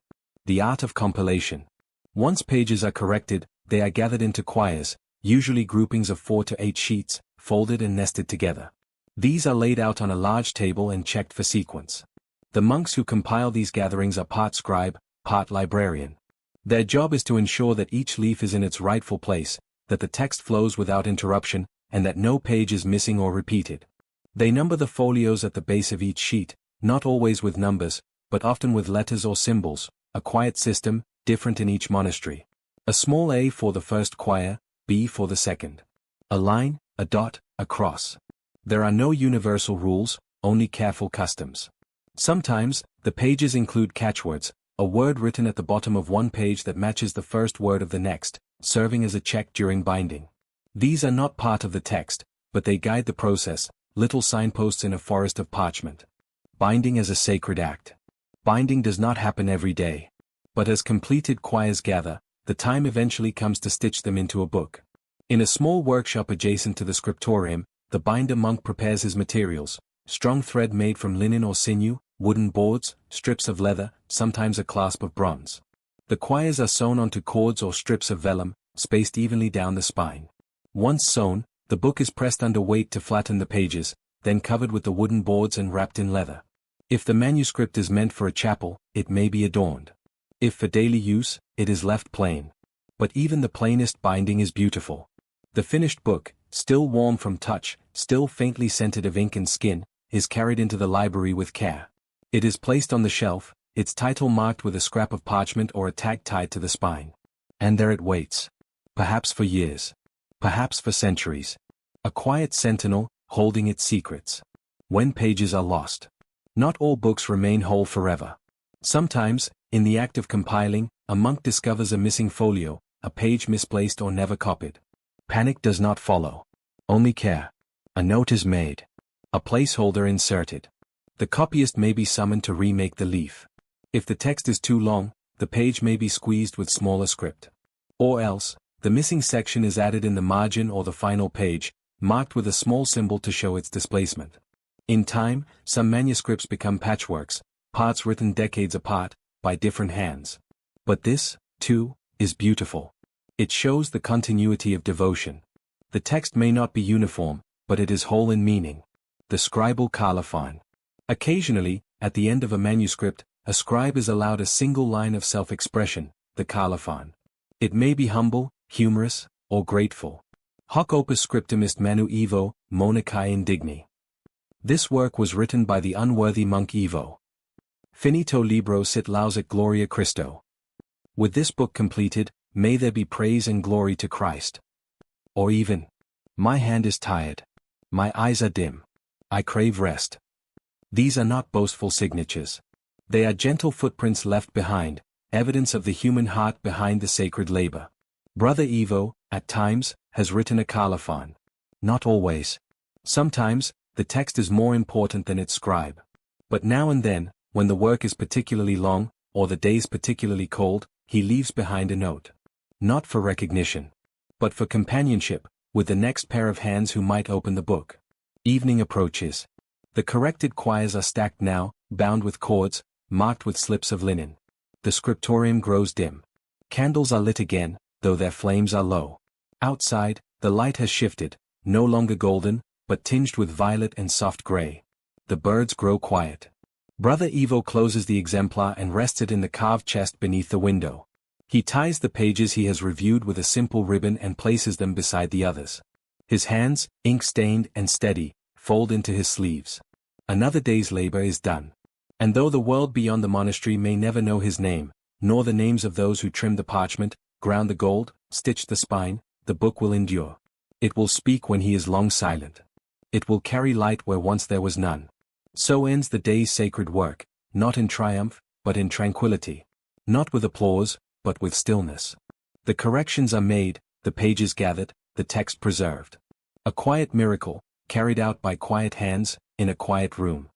The art of compilation. Once pages are corrected, they are gathered into quires, usually groupings of 4 to 8 sheets, folded and nested together. These are laid out on a large table and checked for sequence. The monks who compile these gatherings are part scribe, part librarian. Their job is to ensure that each leaf is in its rightful place, that the text flows without interruption, and that no page is missing or repeated. They number the folios at the base of each sheet, not always with numbers, but often with letters or symbols, a quiet system, different in each monastery. A small A for the first quire, B for the second. A line, a dot, a cross. There are no universal rules, only careful customs. Sometimes, the pages include catchwords, a word written at the bottom of one page that matches the first word of the next, serving as a check during binding. These are not part of the text, but they guide the process, little signposts in a forest of parchment. Binding as a sacred act. Binding does not happen every day. But as completed quires gather, the time eventually comes to stitch them into a book. In a small workshop adjacent to the scriptorium, the binder monk prepares his materials: strong thread made from linen or sinew, wooden boards, strips of leather, sometimes a clasp of bronze. The quires are sewn onto cords or strips of vellum, spaced evenly down the spine. Once sewn, the book is pressed under weight to flatten the pages, then covered with the wooden boards and wrapped in leather. If the manuscript is meant for a chapel, it may be adorned. If for daily use, it is left plain. But even the plainest binding is beautiful. The finished book, still warm from touch, still faintly scented of ink and skin, is carried into the library with care. It is placed on the shelf, its title marked with a scrap of parchment or a tag tied to the spine. And there it waits. Perhaps for years. Perhaps for centuries. A quiet sentinel, holding its secrets. When pages are lost. Not all books remain whole forever. Sometimes, in the act of compiling, a monk discovers a missing folio, a page misplaced or never copied. Panic does not follow. Only care. A note is made. A placeholder inserted. The copyist may be summoned to remake the leaf. If the text is too long, the page may be squeezed with smaller script. Or else, the missing section is added in the margin or the final page, marked with a small symbol to show its displacement. In time, some manuscripts become patchworks, parts written decades apart, by different hands. But this, too, is beautiful. It shows the continuity of devotion. The text may not be uniform, but it is whole in meaning. The scribal colophon. Occasionally, at the end of a manuscript, a scribe is allowed a single line of self-expression, the colophon. It may be humble, humorous, or grateful. Hoc opus scriptum est manu evo, monacae indigni. This work was written by the unworthy monk Evo. Finito libro sit lausit gloria Christo. With this book completed, may there be praise and glory to Christ. Or even, my hand is tired. My eyes are dim. I crave rest. These are not boastful signatures. They are gentle footprints left behind, evidence of the human heart behind the sacred labor. Brother Evo, at times, has written a colophon. Not always. Sometimes, the text is more important than its scribe. But now and then, when the work is particularly long, or the days particularly cold, he leaves behind a note. Not for recognition, but for companionship, with the next pair of hands who might open the book. Evening approaches. The corrected quires are stacked now, bound with cords, marked with slips of linen. The scriptorium grows dim. Candles are lit again, though their flames are low. Outside, the light has shifted, no longer golden, but tinged with violet and soft gray. The birds grow quiet. Brother Evo closes the exemplar and rests it in the carved chest beneath the window. He ties the pages he has reviewed with a simple ribbon and places them beside the others. His hands, ink-stained and steady, fold into his sleeves. Another day's labor is done. And though the world beyond the monastery may never know his name, nor the names of those who trimmed the parchment, ground the gold, stitched the spine, the book will endure. It will speak when he is long silent. It will carry light where once there was none. So ends the day's sacred work, not in triumph, but in tranquility. Not with applause, but with stillness. The corrections are made, the pages gathered, the text preserved. A quiet miracle, carried out by quiet hands, in a quiet room.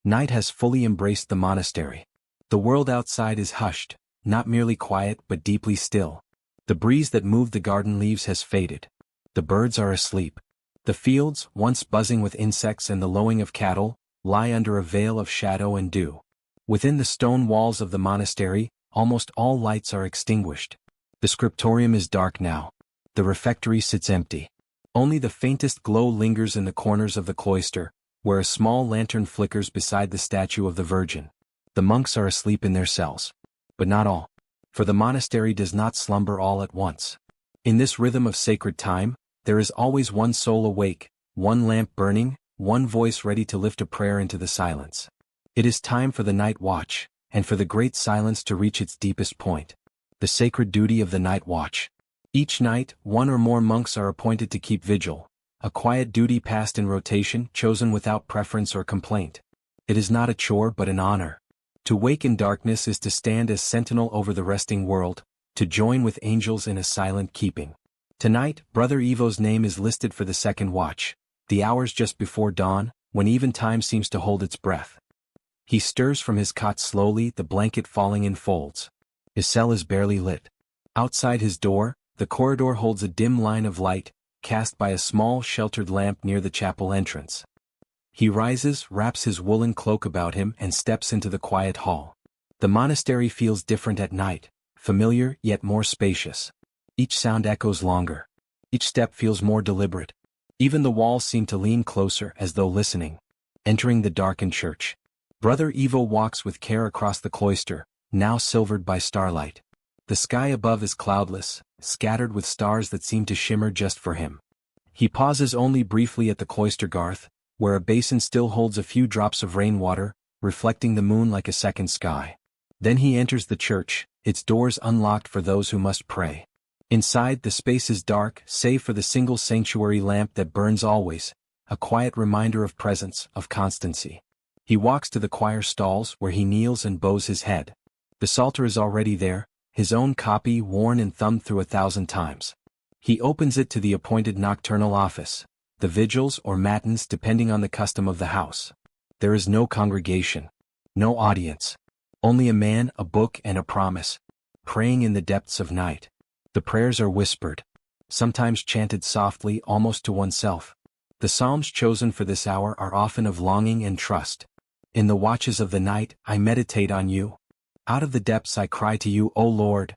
Night has fully embraced the monastery. The world outside is hushed, not merely quiet but deeply still. The breeze that moved the garden leaves has faded. The birds are asleep. The fields, once buzzing with insects and the lowing of cattle, lie under a veil of shadow and dew. Within the stone walls of the monastery, almost all lights are extinguished. The scriptorium is dark now. The refectory sits empty. Only the faintest glow lingers in the corners of the cloister, where a small lantern flickers beside the statue of the Virgin. The monks are asleep in their cells. But not all. For the monastery does not slumber all at once. In this rhythm of sacred time, there is always one soul awake, one lamp burning, one voice ready to lift a prayer into the silence. It is time for the night watch, and for the great silence to reach its deepest point. The sacred duty of the night watch. Each night, one or more monks are appointed to keep vigil, a quiet duty passed in rotation, chosen without preference or complaint. It is not a chore but an honor. To wake in darkness is to stand as sentinel over the resting world, to join with angels in a silent keeping. Tonight, Brother Ivo's name is listed for the second watch, the hours just before dawn, when even time seems to hold its breath. He stirs from his cot slowly, the blanket falling in folds. His cell is barely lit. Outside his door, the corridor holds a dim line of light, cast by a small sheltered lamp near the chapel entrance. He rises, wraps his woolen cloak about him and steps into the quiet hall. The monastery feels different at night, familiar yet more spacious. Each sound echoes longer. Each step feels more deliberate. Even the walls seem to lean closer as though listening. Entering the darkened church. Brother Ivo walks with care across the cloister, now silvered by starlight. The sky above is cloudless, scattered with stars that seem to shimmer just for him. He pauses only briefly at the cloister garth, where a basin still holds a few drops of rainwater, reflecting the moon like a second sky. Then he enters the church, its doors unlocked for those who must pray. Inside, the space is dark, save for the single sanctuary lamp that burns always, a quiet reminder of presence, of constancy. He walks to the choir stalls where he kneels and bows his head. The psalter is already there, his own copy worn and thumbed through 1,000 times. He opens it to the appointed nocturnal office, the vigils or matins depending on the custom of the house. There is no congregation, no audience, only a man, a book and a promise, praying in the depths of night. The prayers are whispered, sometimes chanted softly almost to oneself. The psalms chosen for this hour are often of longing and trust. In the watches of the night, I meditate on you. Out of the depths I cry to you, O Lord.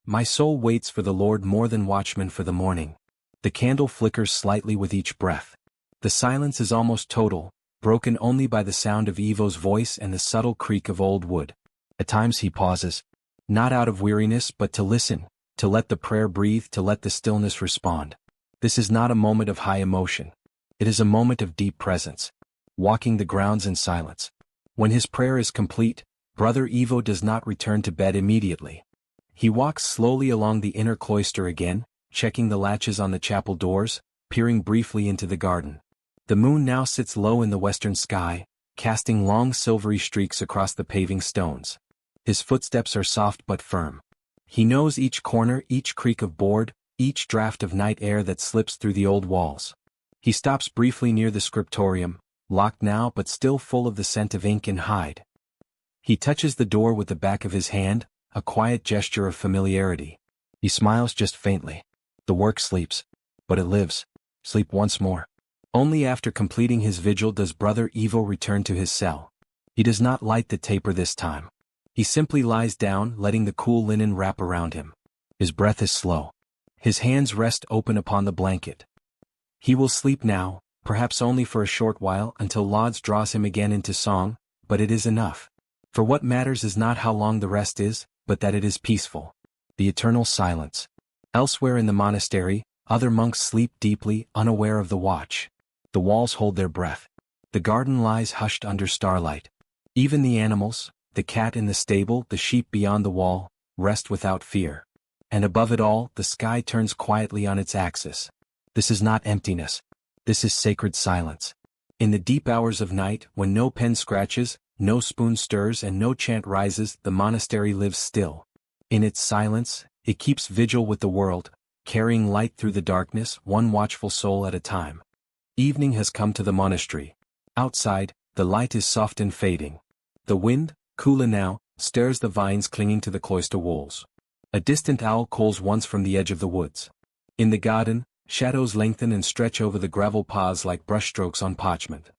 My soul waits for the Lord more than watchmen for the morning. The candle flickers slightly with each breath. The silence is almost total, broken only by the sound of Ivo's voice and the subtle creak of old wood. At times he pauses, not out of weariness but to listen, to let the prayer breathe, to let the stillness respond. This is not a moment of high emotion. It is a moment of deep presence, walking the grounds in silence. When his prayer is complete, Brother Ivo does not return to bed immediately. He walks slowly along the inner cloister again, checking the latches on the chapel doors, peering briefly into the garden. The moon now sits low in the western sky, casting long silvery streaks across the paving stones. His footsteps are soft but firm. He knows each corner, each creak of board, each draft of night air that slips through the old walls. He stops briefly near the scriptorium, locked now but still full of the scent of ink and hide. He touches the door with the back of his hand, a quiet gesture of familiarity. He smiles just faintly. The work sleeps, but it lives. Sleep once more. Only after completing his vigil does Brother Ivo return to his cell. He does not light the taper this time. He simply lies down, letting the cool linen wrap around him. His breath is slow. His hands rest open upon the blanket. He will sleep now, perhaps only for a short while until Lauds draws him again into song, but it is enough. For what matters is not how long the rest is, but that it is peaceful. The eternal silence. Elsewhere in the monastery, other monks sleep deeply, unaware of the watch. The walls hold their breath. The garden lies hushed under starlight. Even the animals, the cat in the stable, the sheep beyond the wall, rest without fear. And above it all, the sky turns quietly on its axis. This is not emptiness. This is sacred silence. In the deep hours of night, when no pen scratches, no spoon stirs and no chant rises, the monastery lives still. In its silence, it keeps vigil with the world, carrying light through the darkness, one watchful soul at a time. Evening has come to the monastery. Outside, the light is soft and fading. The wind, cooler now, stirs the vines clinging to the cloister walls. A distant owl calls once from the edge of the woods. In the garden, shadows lengthen and stretch over the gravel paths like brushstrokes on parchment.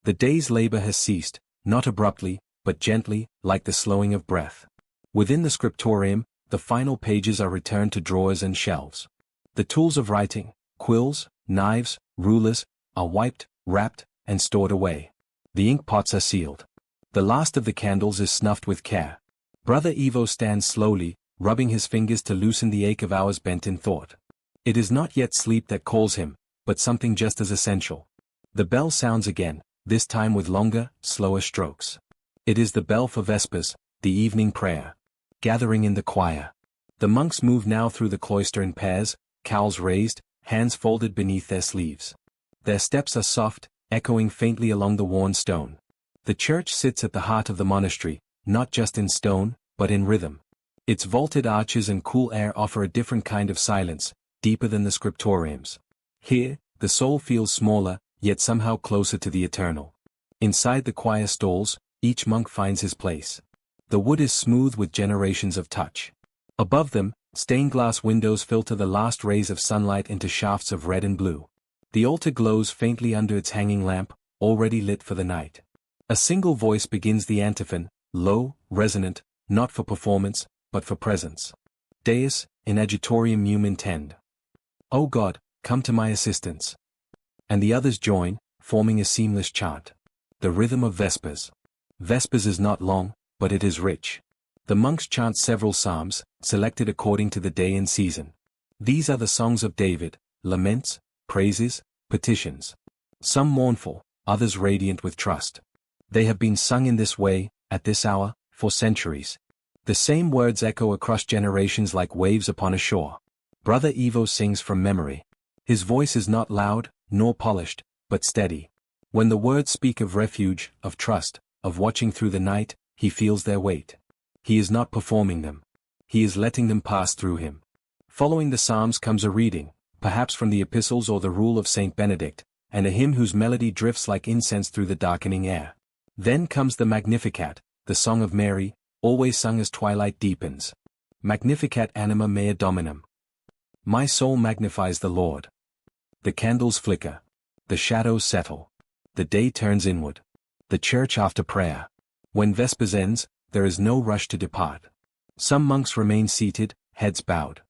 The day's labor has ceased, not abruptly, but gently, like the slowing of breath. Within the scriptorium, the final pages are returned to drawers and shelves. The tools of writing, quills, knives, rulers, are wiped, wrapped, and stored away. The ink pots are sealed. The last of the candles is snuffed with care. Brother Evo stands slowly, rubbing his fingers to loosen the ache of hours bent in thought. It is not yet sleep that calls him, but something just as essential. The bell sounds again, this time with longer, slower strokes. It is the bell for Vespers, the evening prayer. Gathering in the choir. The monks move now through the cloister in pairs, cowls raised, hands folded beneath their sleeves. Their steps are soft, echoing faintly along the worn stone. The church sits at the heart of the monastery, not just in stone, but in rhythm. Its vaulted arches and cool air offer a different kind of silence, deeper than the scriptoriums. Here, the soul feels smaller, yet somehow closer to the eternal. Inside the choir stalls, each monk finds his place. The wood is smooth with generations of touch. Above them, stained glass windows filter the last rays of sunlight into shafts of red and blue. The altar glows faintly under its hanging lamp, already lit for the night. A single voice begins the antiphon, low, resonant, not for performance, but for presence. Deus, in adjutorium meum intend. O God, come to my assistance. And the others join, forming a seamless chant. The rhythm of Vespers. Vespers is not long, but it is rich. The monks chant several psalms, selected according to the day and season. These are the songs of David, laments, praises, petitions. Some mournful, others radiant with trust. They have been sung in this way, at this hour, for centuries. The same words echo across generations like waves upon a shore. Brother Evo sings from memory. His voice is not loud, nor polished, but steady. When the words speak of refuge, of trust, of watching through the night, he feels their weight. He is not performing them. He is letting them pass through him. Following the Psalms comes a reading, perhaps from the Epistles or the Rule of Saint Benedict, and a hymn whose melody drifts like incense through the darkening air. Then comes the Magnificat, the Song of Mary, always sung as twilight deepens. Magnificat anima mea Dominum. My soul magnifies the Lord. The candles flicker. The shadows settle. The day turns inward. The church after prayer. When Vespers ends, there is no rush to depart. Some monks remain seated, heads bowed.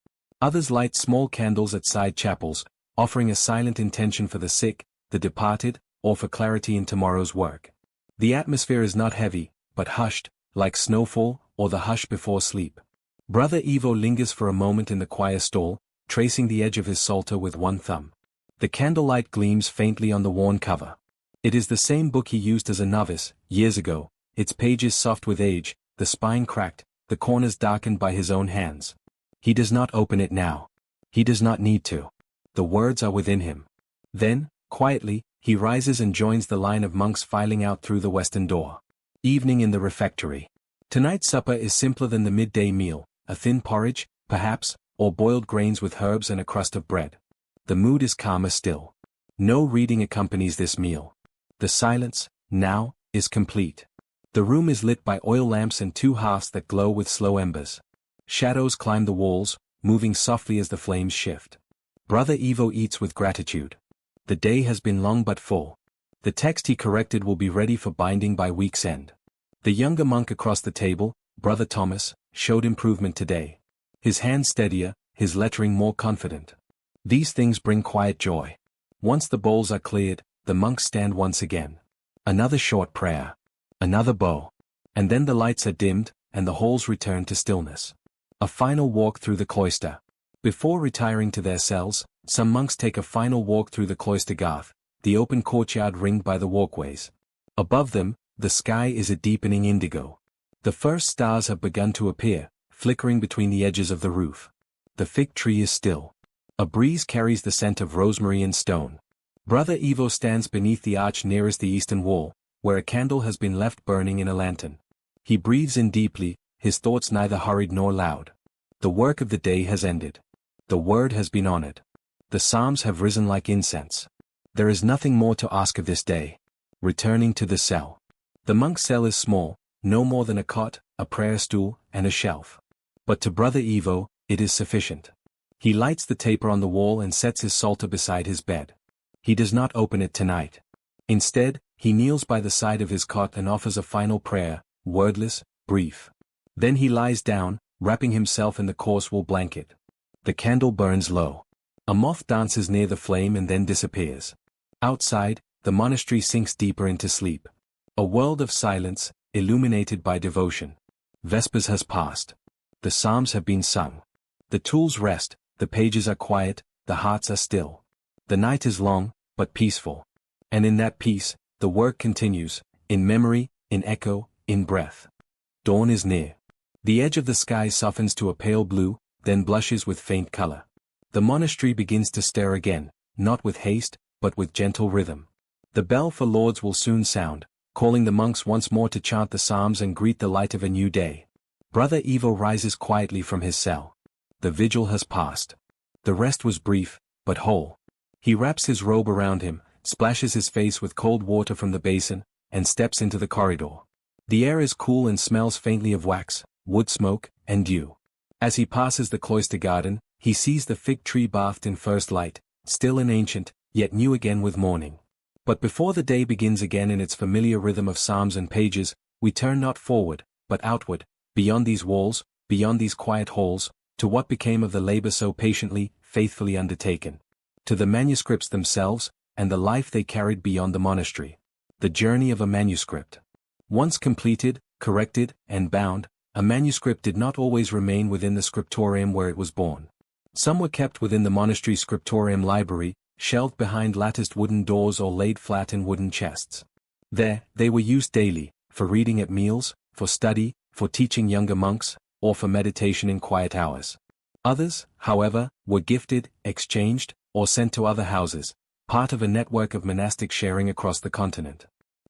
Others light small candles at side chapels, offering a silent intention for the sick, the departed, or for clarity in tomorrow's work. The atmosphere is not heavy, but hushed, like snowfall, or the hush before sleep. Brother Evo lingers for a moment in the choir stall, tracing the edge of his psalter with one thumb. The candlelight gleams faintly on the worn cover. It is the same book he used as a novice, years ago, its pages soft with age, the spine cracked, the corners darkened by his own hands. He does not open it now. He does not need to. The words are within him. Then, quietly, he rises and joins the line of monks filing out through the western door. Evening in the refectory. Tonight's supper is simpler than the midday meal, a thin porridge, perhaps, or boiled grains with herbs and a crust of bread. The mood is calmer still. No reading accompanies this meal. The silence, now, is complete. The room is lit by oil lamps and two hearths that glow with slow embers. Shadows climb the walls, moving softly as the flames shift. Brother Evo eats with gratitude. The day has been long but full. The text he corrected will be ready for binding by week's end. The younger monk across the table, Brother Thomas, showed improvement today. His hand steadier, his lettering more confident. These things bring quiet joy. Once the bowls are cleared, the monks stand once again. Another short prayer. Another bow. And then the lights are dimmed, and the halls return to stillness. A final walk through the cloister. Before retiring to their cells, some monks take a final walk through the cloister garth, the open courtyard ringed by the walkways. Above them, the sky is a deepening indigo. The first stars have begun to appear, flickering between the edges of the roof. The fig tree is still. A breeze carries the scent of rosemary and stone. Brother Evo stands beneath the arch nearest the eastern wall, where a candle has been left burning in a lantern. He breathes in deeply, his thoughts neither hurried nor loud. The work of the day has ended. The word has been honored. The psalms have risen like incense. There is nothing more to ask of this day. Returning to the cell. The monk's cell is small, no more than a cot, a prayer stool, and a shelf. But to Brother Evo, it is sufficient. He lights the taper on the wall and sets his psalter beside his bed. He does not open it tonight. Instead, he kneels by the side of his cot and offers a final prayer, wordless, brief. Then he lies down, wrapping himself in the coarse wool blanket. The candle burns low. A moth dances near the flame and then disappears. Outside, the monastery sinks deeper into sleep. A world of silence, illuminated by devotion. Vespers has passed. The psalms have been sung. The tools rest, the pages are quiet, the hearts are still. The night is long, but peaceful. And in that peace, the work continues, in memory, in echo, in breath. Dawn is near. The edge of the sky softens to a pale blue, then blushes with faint color. The monastery begins to stir again, not with haste, but with gentle rhythm. The bell for lauds will soon sound, calling the monks once more to chant the psalms and greet the light of a new day. Brother Evo rises quietly from his cell. The vigil has passed. The rest was brief, but whole. He wraps his robe around him, splashes his face with cold water from the basin, and steps into the corridor. The air is cool and smells faintly of wax, wood smoke, and dew. As he passes the cloister garden, he sees the fig tree bathed in first light, still and ancient, yet new again with morning. But before the day begins again in its familiar rhythm of psalms and pages, we turn not forward, but outward, beyond these walls, beyond these quiet halls, to what became of the labor so patiently, faithfully undertaken. To the manuscripts themselves, and the life they carried beyond the monastery. The journey of a manuscript. Once completed, corrected, and bound, a manuscript did not always remain within the scriptorium where it was born. Some were kept within the Monastery Scriptorium library, shelved behind latticed wooden doors or laid flat in wooden chests. There, they were used daily, for reading at meals, for study, for teaching younger monks, or for meditation in quiet hours. Others, however, were gifted, exchanged, or sent to other houses, part of a network of monastic sharing across the continent.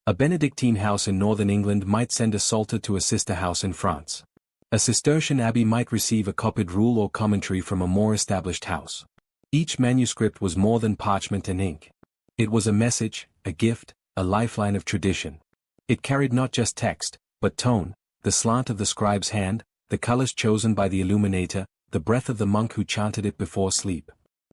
A Benedictine house in northern England might send a psalter to a sister house in France. A Cistercian abbey might receive a copied rule or commentary from a more established house. Each manuscript was more than parchment and ink. It was a message, a gift, a lifeline of tradition. It carried not just text, but tone, the slant of the scribe's hand, the colors chosen by the illuminator, the breath of the monk who chanted it before sleep.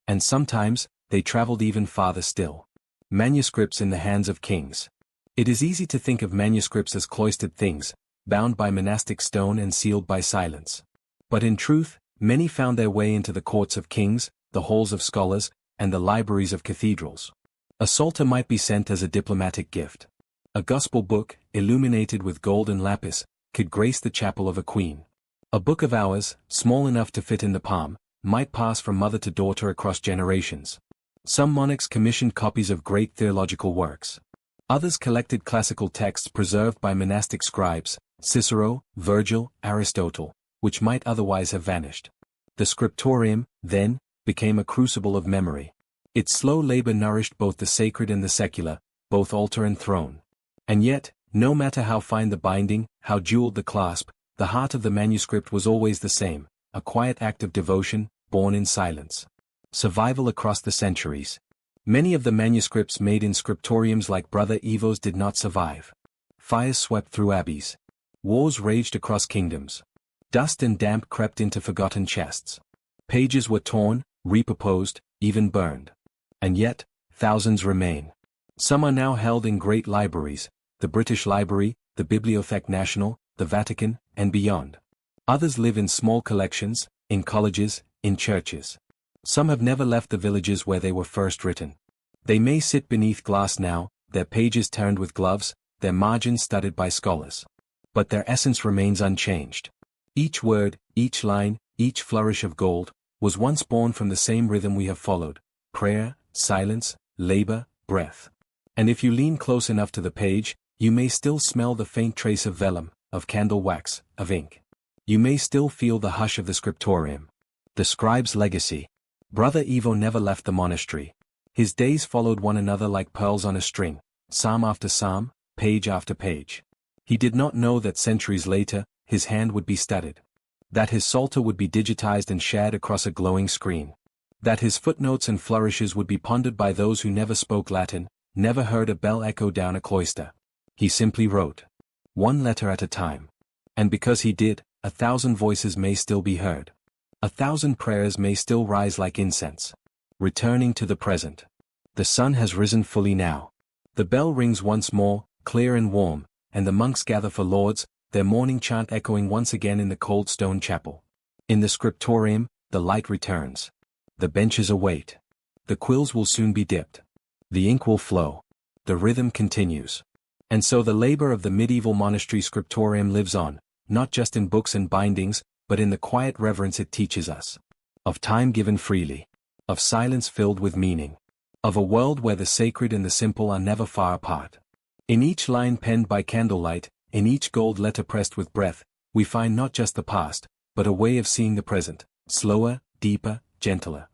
And sometimes, they traveled even farther still. Manuscripts in the hands of kings. It is easy to think of manuscripts as cloistered things, bound by monastic stone and sealed by silence. But in truth, many found their way into the courts of kings, the halls of scholars, and the libraries of cathedrals. A psalter might be sent as a diplomatic gift. A gospel book, illuminated with gold and lapis, could grace the chapel of a queen. A book of hours, small enough to fit in the palm, might pass from mother to daughter across generations. Some monarchs commissioned copies of great theological works. Others collected classical texts preserved by monastic scribes, Cicero, Virgil, Aristotle, which might otherwise have vanished. The scriptorium, then, became a crucible of memory. Its slow labor nourished both the sacred and the secular, both altar and throne. And yet, no matter how fine the binding, how jeweled the clasp, the heart of the manuscript was always the same, a quiet act of devotion, born in silence. Survival across the centuries. Many of the manuscripts made in scriptoriums like Brother Evo's did not survive. Fires swept through abbeys. Wars raged across kingdoms. Dust and damp crept into forgotten chests. Pages were torn, repurposed, even burned. And yet, thousands remain. Some are now held in great libraries, the British Library, the Bibliothèque Nationale, the Vatican, and beyond. Others live in small collections, in colleges, in churches. Some have never left the villages where they were first written. They may sit beneath glass now, their pages turned with gloves, their margins studied by scholars. But their essence remains unchanged. Each word, each line, each flourish of gold, was once born from the same rhythm we have followed: prayer, silence, labor, breath. And if you lean close enough to the page, you may still smell the faint trace of vellum, of candle wax, of ink. You may still feel the hush of the scriptorium. The scribe's legacy. Brother Evo never left the monastery. His days followed one another like pearls on a string, psalm after psalm, page after page. He did not know that centuries later, his hand would be studied. That his psalter would be digitized and shared across a glowing screen. That his footnotes and flourishes would be pondered by those who never spoke Latin, never heard a bell echo down a cloister. He simply wrote. One letter at a time. And because he did, 1,000 voices may still be heard. 1,000 prayers may still rise like incense. Returning to the present. The sun has risen fully now. The bell rings once more, clear and warm, and the monks gather for lauds, their morning chant echoing once again in the cold stone chapel. In the scriptorium, the light returns. The benches await. The quills will soon be dipped. The ink will flow. The rhythm continues. And so the labor of the medieval monastery scriptorium lives on, not just in books and bindings, but in the quiet reverence it teaches us. Of time given freely. Of silence filled with meaning. Of a world where the sacred and the simple are never far apart. In each line penned by candlelight, in each gold letter pressed with breath, we find not just the past, but a way of seeing the present, slower, deeper, gentler.